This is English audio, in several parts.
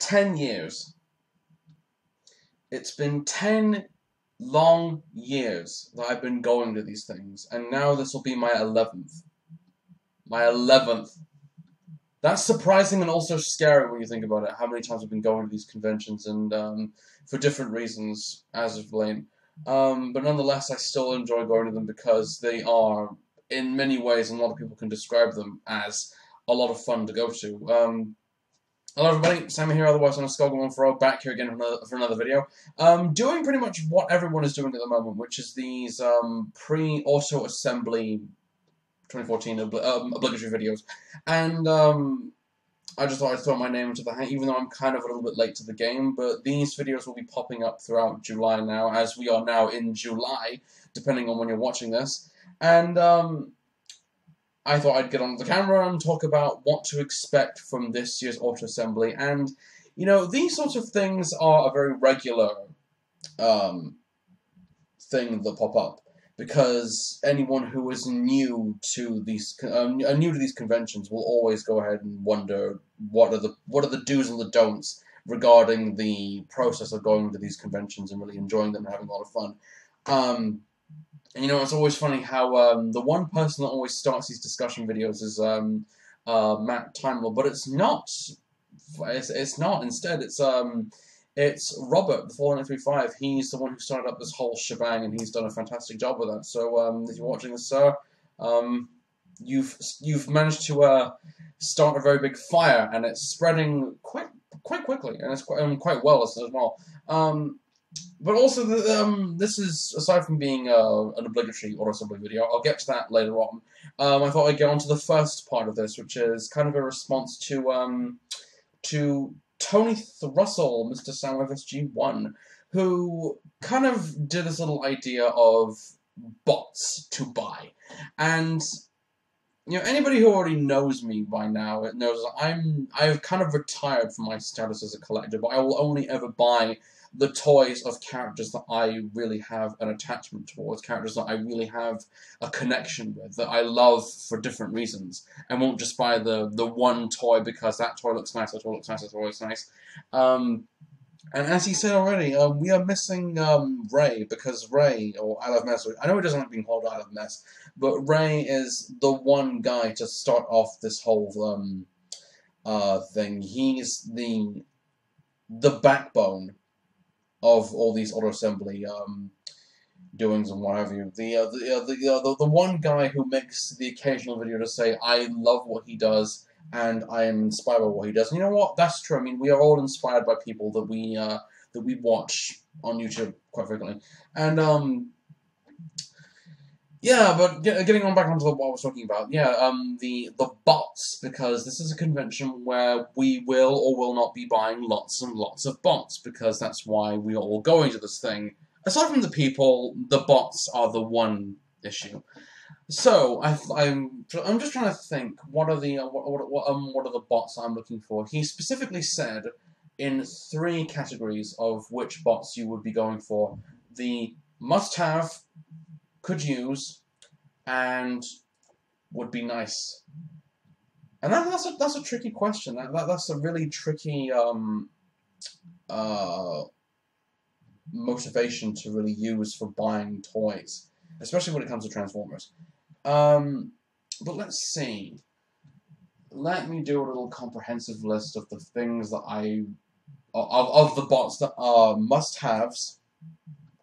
10 years. It's been 10 long years that I've been going to these things, and now this will be my 11th. My 11th. That's surprising and also scary when you think about it, how many times I've been going to these conventions, and for different reasons as of late. But nonetheless, I still enjoy going to them because they are, in many ways, and a lot of people can describe them as a lot of fun to go to. Hello everybody, Sam here, otherwise on a Skull140, back here again for another video. Doing pretty much what everyone is doing at the moment, which is these pre-auto assembly 2014 obligatory videos. And I just thought I'd throw my name into the hat, even though I'm kind of a little bit late to the game, but these videos will be popping up throughout July now, as we are now in July, depending on when you're watching this. And I thought I'd get on the camera and talk about what to expect from this year's auto assembly. And, you know, these sorts of things are a very regular thing that pop up, because anyone who is new to these conventions will always go ahead and wonder what are the do's and the don'ts regarding the process of going to these conventions and really enjoying them and having a lot of fun. And, you know, it's always funny how the one person that always starts these discussion videos is Matt Timewell, but it's not. It's not. Instead, it's Robert, the Fallen 935. He's the one who started up this whole shebang, and he's done a fantastic job with that. So, if you're watching this, sir, you've managed to start a very big fire, and it's spreading quite quickly, and it's quite well as well. But also, this is, aside from being an obligatory auto assembly video, I'll get to that later on. I thought I'd get on to the first part of this, which is kind of a response to Tony Russell, Mr. Soundwave SG1, who kind of did this little idea of bots to buy. And, you know, anybody who already knows me by now knows that I've kind of retired from my status as a collector, but I will only ever buy the toys of characters that I really have an attachment towards, characters that I really have a connection with, that I love for different reasons, and won't just buy the one toy because that toy looks nice, that toy looks nice, that toy looks nice. And as he said already, we are missing Ray, because Ray, or I Love Mess, I know it doesn't like being called I Love Mess, but Ray is the one guy to start off this whole thing. He's the backbone of all these auto assembly doings and what have you. The one guy who makes the occasional video to say, I love what he does and I am inspired by what he does. And you know what? That's true. I mean, we are all inspired by people that we watch on YouTube quite frequently. And yeah, but getting on back onto what I was talking about, yeah, the bots, because this is a convention where we will or will not be buying lots and lots of bots, because that's why we are all going to this thing. Aside from the people, the bots are the one issue. So I'm just trying to think, what are the bots I'm looking for? He specifically said in 3 categories of which bots you would be going for: the must-have, could use, and would be nice. And that's a tricky question. That's a really tricky motivation to really use for buying toys, especially when it comes to Transformers. But let's see. Let me do a little comprehensive list of the things that of the bots that are must-haves,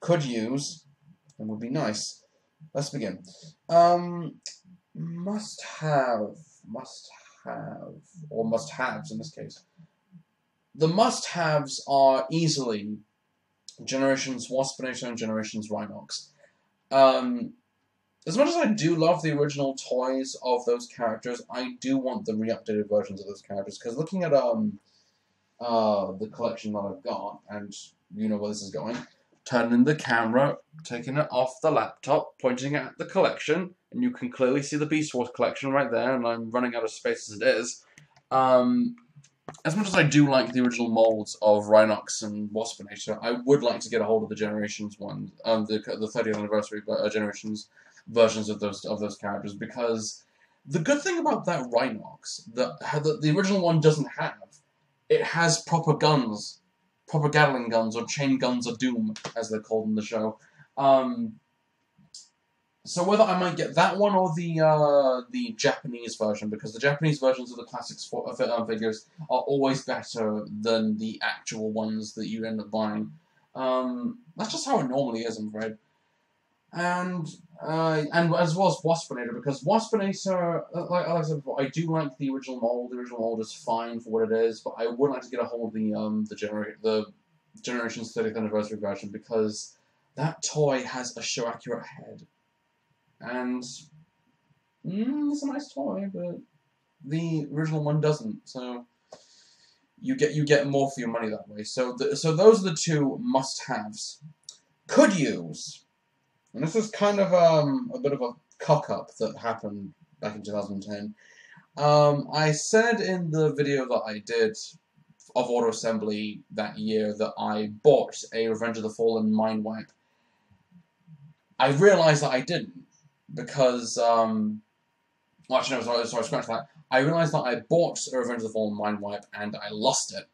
could use, and would be nice. Let's begin. Must-have, or must-haves in this case. The must-haves are easily Generations Waspinator and Generations Rhinox. As much as I do love the original toys of those characters, I do want the re-updated versions of those characters, because looking at the collection that I've got, and you know where this is going, turning the camera, taking it off the laptop, pointing at the collection, and you can clearly see the Beast Wars collection right there, and I'm running out of space as it is. As much as I do like the original molds of Rhinox and Waspinator, I would like to get a hold of the Generations one, the 30th anniversary Generations versions of those characters, because the good thing about that Rhinox that the original one doesn't have it has proper guns, proper Gatling guns, or chain guns of doom, as they're called in the show. So whether I might get that one or the Japanese version, because the Japanese versions of the classics figures are always better than the actual ones that you end up buying. That's just how it normally is, I'm afraid. And as well as Waspinator, because Waspinator, like I said before, I do like the original mold. The original mold is fine for what it is, but I would like to get a hold of the Generations 30th Anniversary version, because that toy has a show accurate head. And it's a nice toy, but the original one doesn't. So you get more for your money that way. So those are the two must-haves. Could use, and this is kind of a bit of a cock-up that happened back in 2010. I said in the video that I did of Auto Assembly that year that I bought a Revenge of the Fallen Mind Wipe. I realized that I didn't. Because, well, actually, no, sorry, scratch that. I realized that I bought a Revenge of the Fallen Mind Wipe, and I lost it.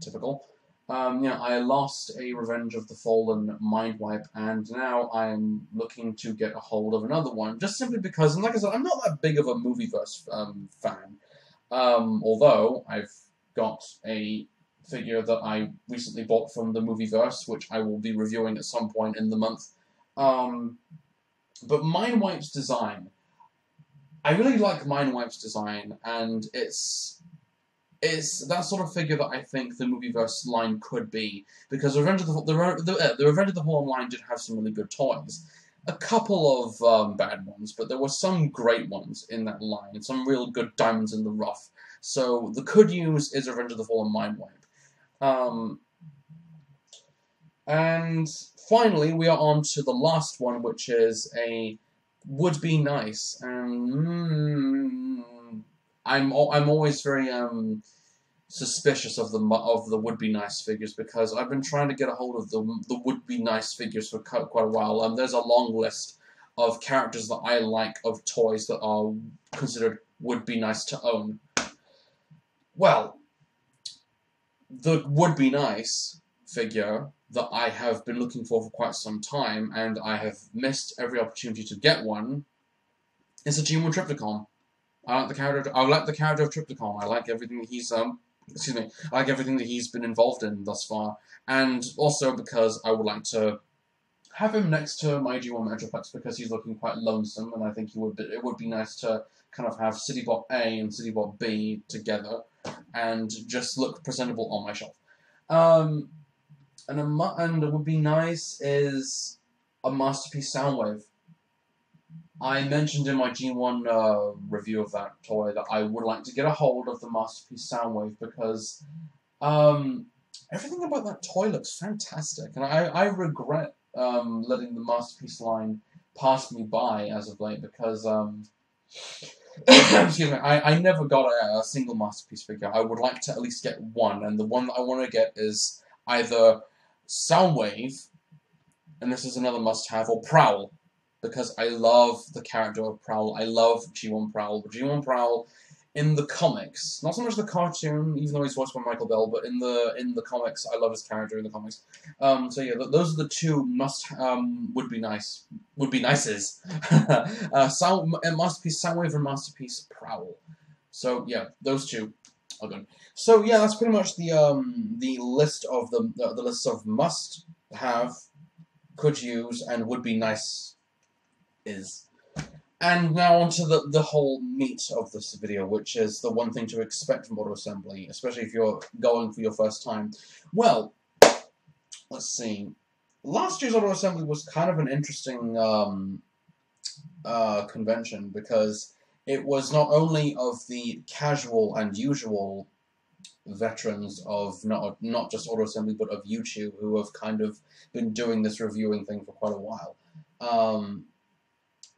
Typical. I lost a Revenge of the Fallen Mind Wipe, and now I'm looking to get a hold of another one, just simply because, and like I said, I'm not that big of a Movieverse fan. Although, I've got a figure that I recently bought from the Movieverse, which I will be reviewing at some point in the month. But Mind Wipe's design, I really like Mind Wipe's design, and it's that sort of figure that I think the Movieverse line could be, because the Revenge of the Fallen line did have some really good toys. A couple of bad ones, but there were some great ones in that line, some real good diamonds in the rough. So the could use is Revenge of the Fallen Mind Wipe. And finally, we are on to the last one, which is a would be nice. And I'm always very suspicious of the would be nice figures, because I've been trying to get a hold of the would be nice figures for quite a while. There's a long list of characters that I like of toys that are considered would be nice to own. Well, the would be nice figure that I have been looking for quite some time, and I have missed every opportunity to get one, is a G1 Trypticon. I like the character of Trypticon. I like everything that he's I like everything that he's been involved in thus far, and also because I would like to have him next to my G1 Metroplex, because he's looking quite lonesome, and I think it would be nice to kind of have Citybot A and Citybot B together, and just look presentable on my shelf. And it would be nice is a Masterpiece Soundwave. I mentioned in my G1 review of that toy that I would like to get a hold of the Masterpiece Soundwave, because everything about that toy looks fantastic, and I regret letting the Masterpiece line pass me by as of late, because excuse me, I never got a single Masterpiece figure. I would like to at least get one, and the one that I want to get is either Soundwave, and this is another must-have, or Prowl, because I love the character of Prowl. I love G1 Prowl. But G1 Prowl in the comics, not so much the cartoon, even though he's voiced by Michael Bell, but in the comics, I love his character in the comics. So yeah, those are the two would be nices. Masterpiece Soundwave and Masterpiece Prowl. So yeah, those two are good. So yeah, that's pretty much the list of the list of must have, could use, and would be nice is. And now onto the whole meat of this video, which is the one thing to expect from Auto Assembly, especially if you're going for your first time. Well, let's see. Last year's Auto Assembly was kind of an interesting convention, because it was not only of the casual and usual veterans of not just Auto Assembly, but of YouTube, who have kind of been doing this reviewing thing for quite a while.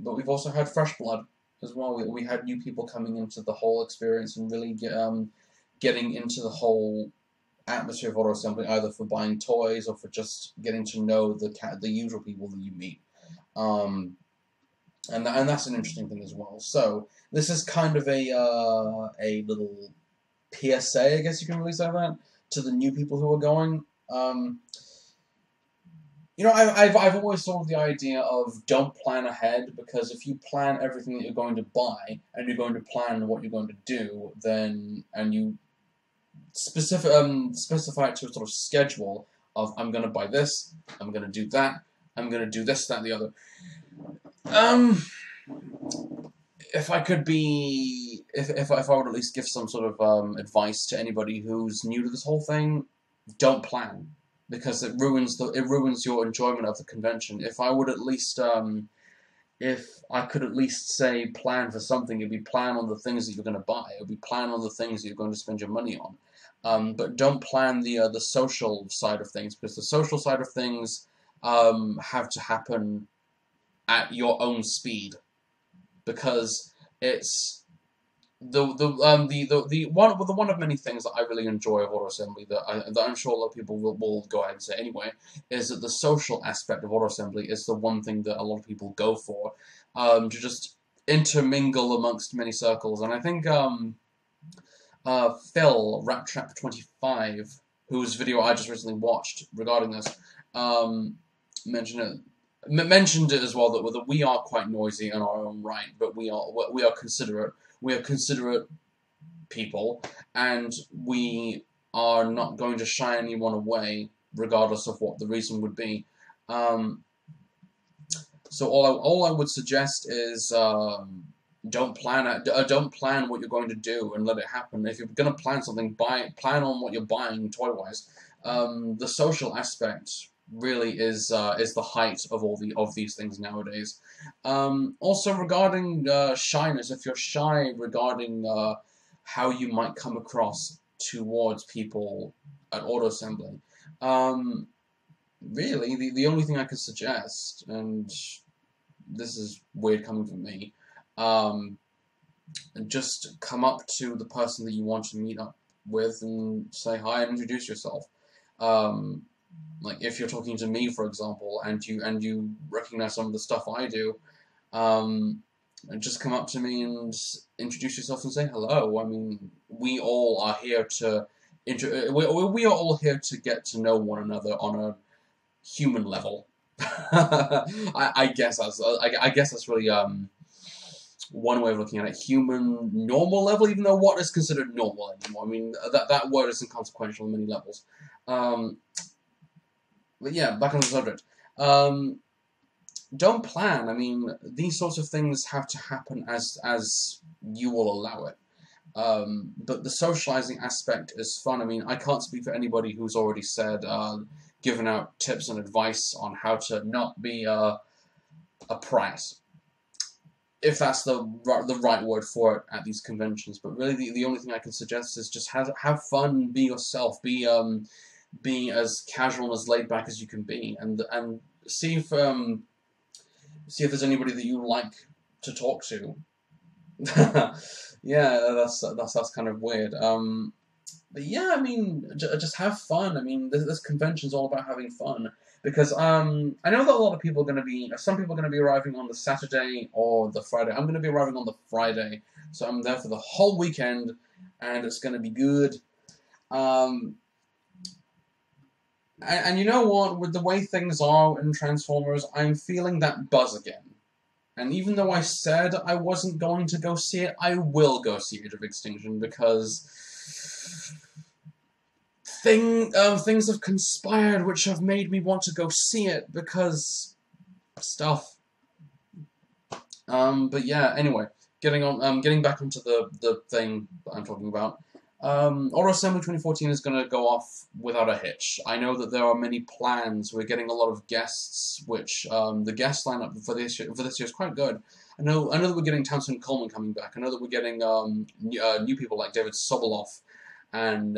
But we've also had fresh blood as well. We had new people coming into the whole experience and really getting into the whole atmosphere of Auto Assembly, either for buying toys or for just getting to know the usual people that you meet. and that's an interesting thing as well. So this is kind of a little PSA, I guess you can really say that, to the new people who are going. You know, I've always thought of the idea of don't plan ahead, because if you plan everything that you're going to buy and you're going to plan what you're going to do, then and you specify it to a sort of schedule of I'm going to buy this, I'm going to do that, I'm going to do this, that, and the other. If I could be, if I would at least give some sort of advice to anybody who's new to this whole thing, don't plan, because it ruins your enjoyment of the convention. If I would at least if I could at least say plan for something, it'd be plan on the things that you're going to buy. It'd be plan on the things that you're going to spend your money on. But don't plan the social side of things, because the social side of things have to happen at your own speed, because it's the one of many things that I really enjoy of Auto Assembly that I'm sure a lot of people will go ahead and say anyway, is that the social aspect of Auto Assembly is the one thing that a lot of people go for, to just intermingle amongst many circles. And I think Phil Raptrap25, whose video I just recently watched regarding this, mentioned it as well, that we are quite noisy in our own right, but we are considerate. We are considerate people, and we are not going to shy anyone away, regardless of what the reason would be. So all I would suggest is don't plan what you're going to do and let it happen. If you're going to plan something, plan on what you're buying toy-wise. The social aspect really is the height of these things nowadays. Also regarding shyness, if you're shy regarding how you might come across towards people at Auto Assembly, really the only thing I could suggest, and this is weird coming from me, just come up to the person that you want to meet up with and say hi and introduce yourself. Like if you're talking to me, for example, and you recognize some of the stuff I do, just come up to me and introduce yourself and say hello. I mean, we all are here to we are all here to get to know one another on a human level. I guess that's really one way of looking at it. Human normal level, even though what is considered normal anymore? I mean, that word is inconsequential on many levels. But yeah, back on the subject. Don't plan. I mean, these sorts of things have to happen as you will allow it. But the socializing aspect is fun. I mean, I can't speak for anybody who's already said, given out tips and advice on how to not be a prat, if that's the right word for it at these conventions. But really, the only thing I can suggest is just have fun, be yourself, be as casual and as laid back as you can be, and see if there's anybody that you like to talk to. Yeah, that's kind of weird. But yeah, I mean, just have fun. I mean, this convention's all about having fun, because I know that a lot of people are going to be, some people are going to be arriving on the Saturday or the Friday. I'm going to be arriving on the Friday, so I'm there for the whole weekend, and it's going to be good. And you know what? With the way things are in Transformers, I'm feeling that buzz again. And even though I said I wasn't going to go see it, I will go see Age of Extinction, because things have conspired which have made me want to go see it, because stuff. But yeah, anyway, getting back onto the thing that I'm talking about. Auto Assembly 2014 is going to go off without a hitch. I know that there are many plans. We're getting a lot of guests, which the guest lineup for this year is quite good. I know that we're getting Townsend Coleman coming back. I know that we're getting new people like David Sobolov and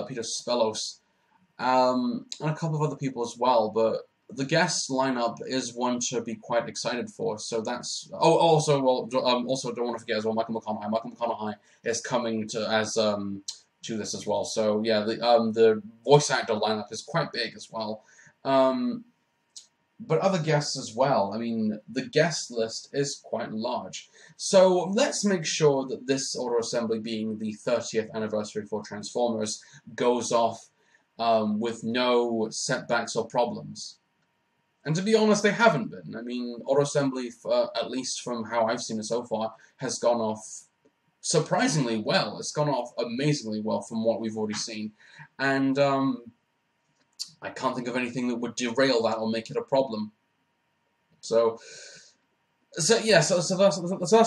Peter Spellos, and a couple of other people as well. But the guest lineup is one to be quite excited for. So that's also don't want to forget as well Michael McConaughey. Michael McConaughey is coming to this as well. So yeah, the voice actor lineup is quite big as well. but other guests as well. I mean, the guest list is quite large. So let's make sure that this auto assembly, being the 30th anniversary for Transformers, goes off with no setbacks or problems. And to be honest, they haven't been. I mean, auto assembly, at least from how I've seen it so far, has gone off surprisingly well. It's gone off amazingly well from what we've already seen. And I can't think of anything that would derail that or make it a problem. So that's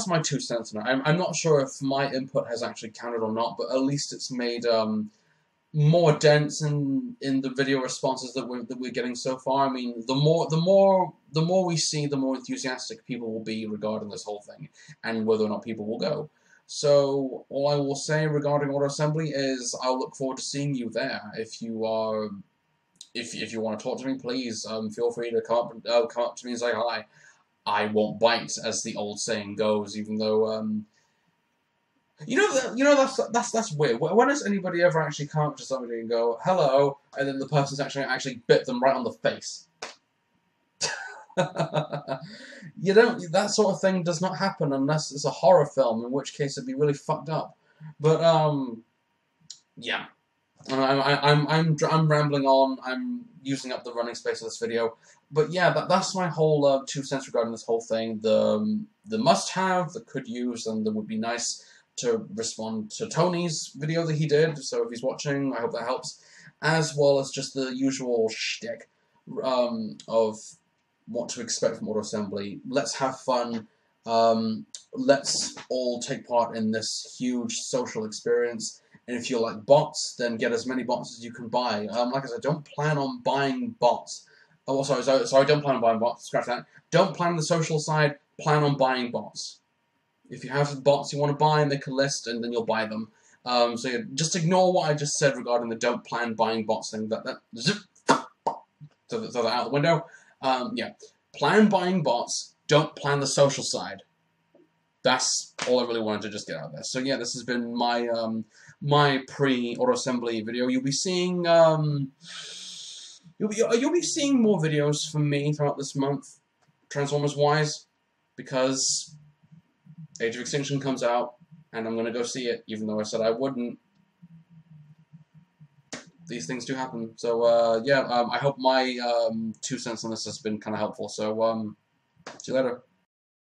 my 2 cents on it. I'm not sure if my input has actually counted or not, but at least it's made more dents in the video responses that we're getting so far. I mean, the more we see, the more enthusiastic people will be regarding this whole thing, and whether or not people will go. So all I will say regarding auto assembly is I'll look forward to seeing you there. If you are, if you want to talk to me, please feel free to come up to me and say hi. I won't bite, as the old saying goes. Even though that's weird. When has anybody ever actually come up to somebody and go hello, and then the person's actually bit them right on the face? That sort of thing does not happen unless it's a horror film, in which case it'd be really fucked up. But yeah, I'm rambling on. I'm using up the running space of this video. But yeah, that's my whole 2 cents regarding this whole thing. The must-have, the could use, and the would be nice to respond to Tony's video that he did. So if he's watching, I hope that helps. As well as just the usual shtick of what to expect from auto assembly. Let's have fun. Let's all take part in this huge social experience. And if you like bots, then get as many bots as you can buy. Like I said, don't plan on buying bots. Oh, sorry, don't plan on buying bots. Scratch that. Don't plan on the social side. Plan on buying bots. If you have bots you want to buy, make a list, and then you'll buy them. So yeah, just ignore what I just said regarding the don't plan buying bots thing. Throw that out the window. Yeah, plan buying bots. Don't plan the social side. That's all I really wanted to just get out there. So yeah, this has been my my pre-auto assembly video. You'll be seeing you'll be seeing more videos from me throughout this month, Transformers wise, because Age of Extinction comes out, and I'm gonna go see it, even though I said I wouldn't. These things do happen. So yeah, I hope my 2 cents on this has been kind of helpful. So see you later.